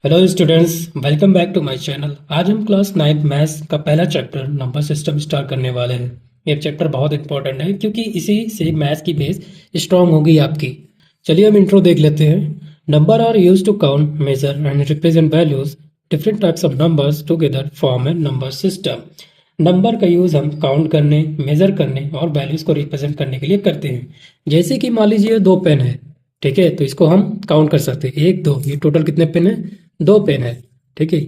Hello students, welcome back to my channel. आज हम class 9 maths का पहला चैप्टर नंबर सिस्टम स्टार्ट करने वाले हैं। ये चैप्टर बहुत इंपॉर्टेंट है क्योंकि इसी से मैथ्स की बेस स्ट्रांग होगी आपकी। चलिए हम इंट्रो देख लेते हैं। Number are used to count, measure and represent values. Different types of numbers together form a number system. Number का यूज़ हम काउंट करने, मेजर करने और वैल्यूज़ को रिप्रेजेंट करने के लिए करते हैं। जैसे कि मान लीजिए 2 पेन है, ठीक है, तो इसको हम काउंट कर सकते हैं, 1 2, ये टोटल कितने पेन है? 2 पेन है, ठीक है।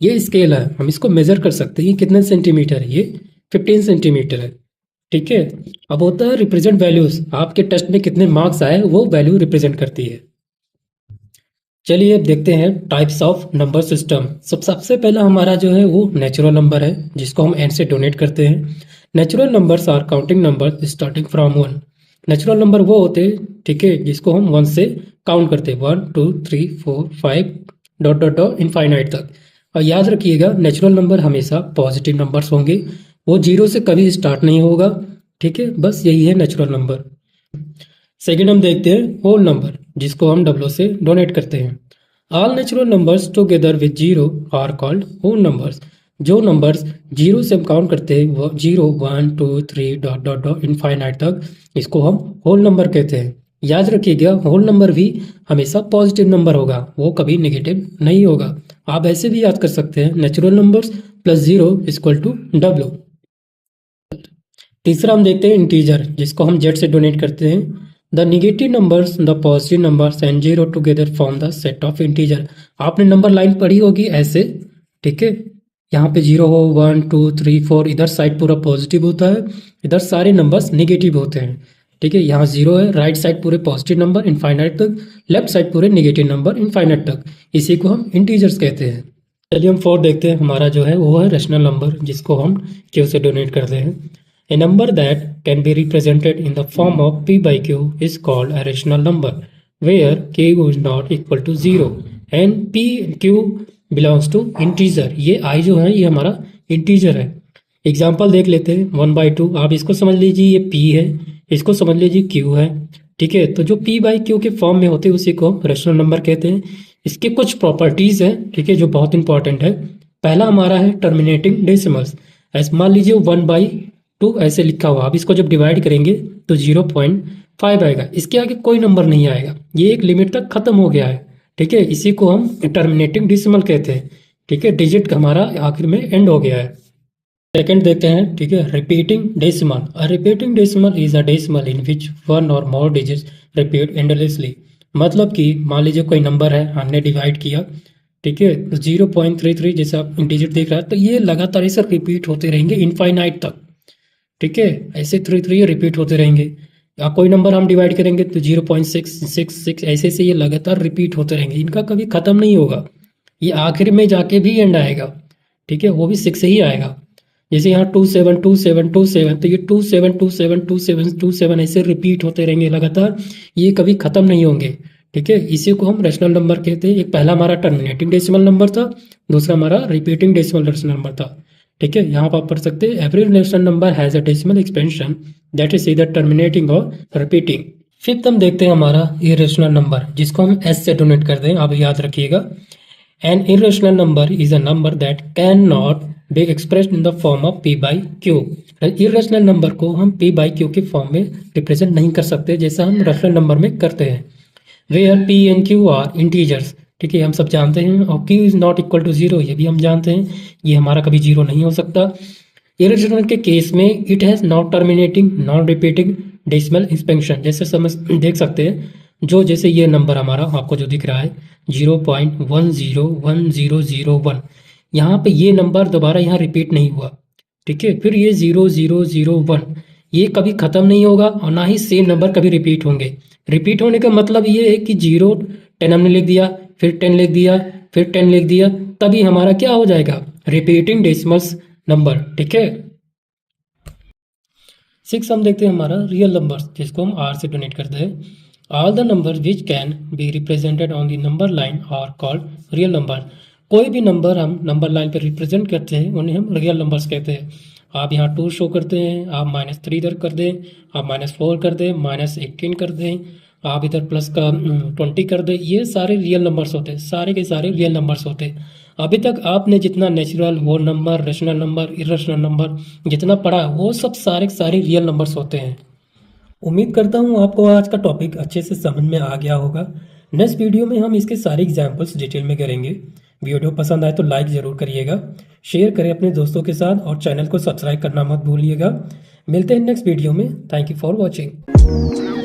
ये स्केल है, हम इसको मेजर कर सकते हैं, ये कितने सेंटीमीटर है? ये 15 सेंटीमीटर है, ठीक है। अब होता है रिप्रेजेंट वैल्यूज, आपके टेस्ट में कितने मार्क्स आए वो वैल्यू रिप्रेजेंट करती है। चलिए अब देखते हैं टाइप्स ऑफ नंबर सिस्टम। सबसे पहला हमारा जो है वो नेचुरल नंबर है, जिसको हम एन से डोनेट करते हैं। Natural numbers are counting number starting from 1। Natural number वो होते हैं, ठीक है, जिसको हम 1 से काउंट करते हैं, 1 2 3 4 5 डॉट डॉट डॉट इनफाइनाइट तक। और याद रखिएगा नेचुरल नंबर हमेशा पॉजिटिव नंबर्स होंगे, वो जीरो से कभी स्टार्ट नहीं होगा, ठीक है। बस यही है नेचुरल नंबर। सेकेंड हम देखते हैं होल नंबर, जिसको हम डब्लो से डोनेट करते हैं। All natural numbers together with zero are called whole numbers. जो नंबर्स जीरो से हम काउंट करते हैं, वो 0 1 2 3 डॉट डॉट डॉट इनफाइनाइट तक, इसको हम होल नंबर कहते हैं। याद रखिएगा होल नंबर भी हमेशा पॉजिटिव नंबर होगा, वो कभी नेगेटिव नहीं होगा। आप ऐसे भी याद कर सकते हैं, natural numbers plus zero equal to W. तीसरा हम देखते हैं इंटीजर, जिसको हम जेड से डोनेट करते हैं। The negative numbers, the positive numbers and zero together form the set of integer. आपने नंबर लाइन पढ़ी होगी ऐसे, ठीक है। यहाँ पे 0 हो, 1 2 3 4, इधर साइड पूरा पॉजिटिव होता है, इधर सारे नंबर्स निगेटिव होते हैं, ठीक है। यहाँ 0 है, राइट साइड पूरे पॉजिटिव नंबर इनफाइनाइट तक, लेफ्ट साइड पूरे निगेटिव नंबर इनफाइनाइट तक। इसी को हम इंटीजर्स कहते हैं। चलिए हम 4 देखते हैं। हमारा जो है वो है रेशनल नंबर, जिसको हम क्यू से डोनेट करते हैं। A number that can be represented in the form of p by q is called a rational number, where q is not equal to 0 and p q belongs to integer। ये i जो है ये हमारा integer है। Example देख लेते हैं 1/2। आप इसको समझ लीजिए ये p है, इसको समझ लीजिए q है, ठीक है। तो जो p by q के फॉर्म में होते हैं उसी को हम रेशनल नंबर कहते हैं। इसके कुछ प्रॉपर्टीज हैं, ठीक है, जो बहुत इंपॉर्टेंट है। पहला हमारा है टर्मिनेटिंग डेसिमल्स। ऐसे मान लीजिए 1/2 ऐसे लिखा हुआ, आप इसको जब डिवाइड करेंगे तो 0.5 आएगा, इसके आगे कोई नंबर नहीं आएगा, ये एक लिमिट तक खत्म हो गया है, ठीक है। इसी को हम टर्मिनेटिंग डेसिमल कहते हैं, ठीक है। डिजिट हमारा आखिर में एंड हो गया है। सेकंड देखते हैं, ठीक है, repeating decimal. A repeating decimal is a decimal in which one और मोर डिजिट्स रिपीट एंडलेसली। मतलब कि मान लीजिए कोई नंबर है, हमने डिवाइड किया, ठीक है, तो 0.33 जैसा डिजिट दिख रहा है, तो ये लगातार ऐसे रिपीट होते रहेंगे इनफाइनाइट तक, ठीक है। ऐसे 3 रिपीट होते रहेंगे। या कोई नंबर हम डिवाइड करेंगे तो 0.666 ऐसे से ये लगातार रिपीट होते रहेंगे, इनका कभी ख़त्म नहीं होगा। ये आखिर में जाके भी एंड आएगा, ठीक है, वो भी 6 ही आएगा। जैसे यहाँ 272727, तो ये 27272727 ऐसे रिपीट होते रहेंगे लगातार, ये कभी ख़त्म नहीं होंगे, ठीक है। इसी को हम रेशनल नंबर कहते हैं। एक पहला हमारा टर्मिनेटिंग डेसिमल नंबर था, दूसरा हमारा रिपीटिंग डेसिमल रेशनल नंबर था, ठीक है। यहाँ पर आप पढ़ सकते हैं every rational number has a decimal expansion that is either terminating और रिपीटिंग। फिफ्थ हम देखते हैं हमारा इरेशनल नंबर, जिसको हम एस से डोनेट करते हैं। आप याद रखिएगा, an irrational number is a number that can not be expressed in the form of P by Q. Irrational number को हम पी बाई क्यू के फॉर्म में रिप्रेजेंट नहीं कर सकते, जैसा हम रेशनल नंबर में करते हैं। Where P and Q are integers, ठीक है, हम सब जानते हैं। और Q is not equal to zero, ये भी हम जानते हैं, ये हमारा कभी जीरो नहीं हो सकता। इरेशनल के केस में it has not terminating non repeating decimal expansion. जैसे समझ देख सकते हैं, जो जैसे ये नंबर हमारा आपको जो दिख रहा है 0.101001, यहाँ पे ये नंबर दोबारा यहाँ रिपीट नहीं हुआ, ठीक है। फिर ये 0001, ये कभी ख़त्म नहीं होगा और ना ही सेम नंबर कभी रिपीट होंगे। रिपीट होने का मतलब ये है कि 0 10 हमने लिख दिया, फिर 10 लिख दिया, फिर 10 लिख दिया, तभी हमारा क्या हो जाएगा, रिपीटिंग डेसिमल्स नंबर, ठीक है। 6 हम देखते हैं हमारा रियल नंबर्स, जिसको हम आर से डोनेट करते हैं। All the number which can be represented on the number line are called real number. कोई भी नंबर हम नंबर लाइन पर रिप्रेजेंट करते हैं उन्हें हम रियल नंबर्स कहते हैं। आप यहाँ 2 शो करते हैं, आप -3 इधर कर दें, आप -4 कर दें, -18 कर दें, आप इधर प्लस का 20 कर दे, ये सारे रियल नंबर्स होते हैं, सारे के सारे रियल नंबर्स होते हैं। अभी तक आपने जितना natural, whole number, rational number, irrational number जितना पढ़ा वो सब सारे के सारे रियल नंबर्स होते हैं। उम्मीद करता हूँ आपको आज का टॉपिक अच्छे से समझ में आ गया होगा। नेक्स्ट वीडियो में हम इसके सारे एग्जाम्पल्स डिटेल में करेंगे। वीडियो पसंद आए तो लाइक ज़रूर करिएगा, शेयर करें अपने दोस्तों के साथ और चैनल को सब्सक्राइब करना मत भूलिएगा। मिलते हैं नेक्स्ट वीडियो में। Thank you for watching.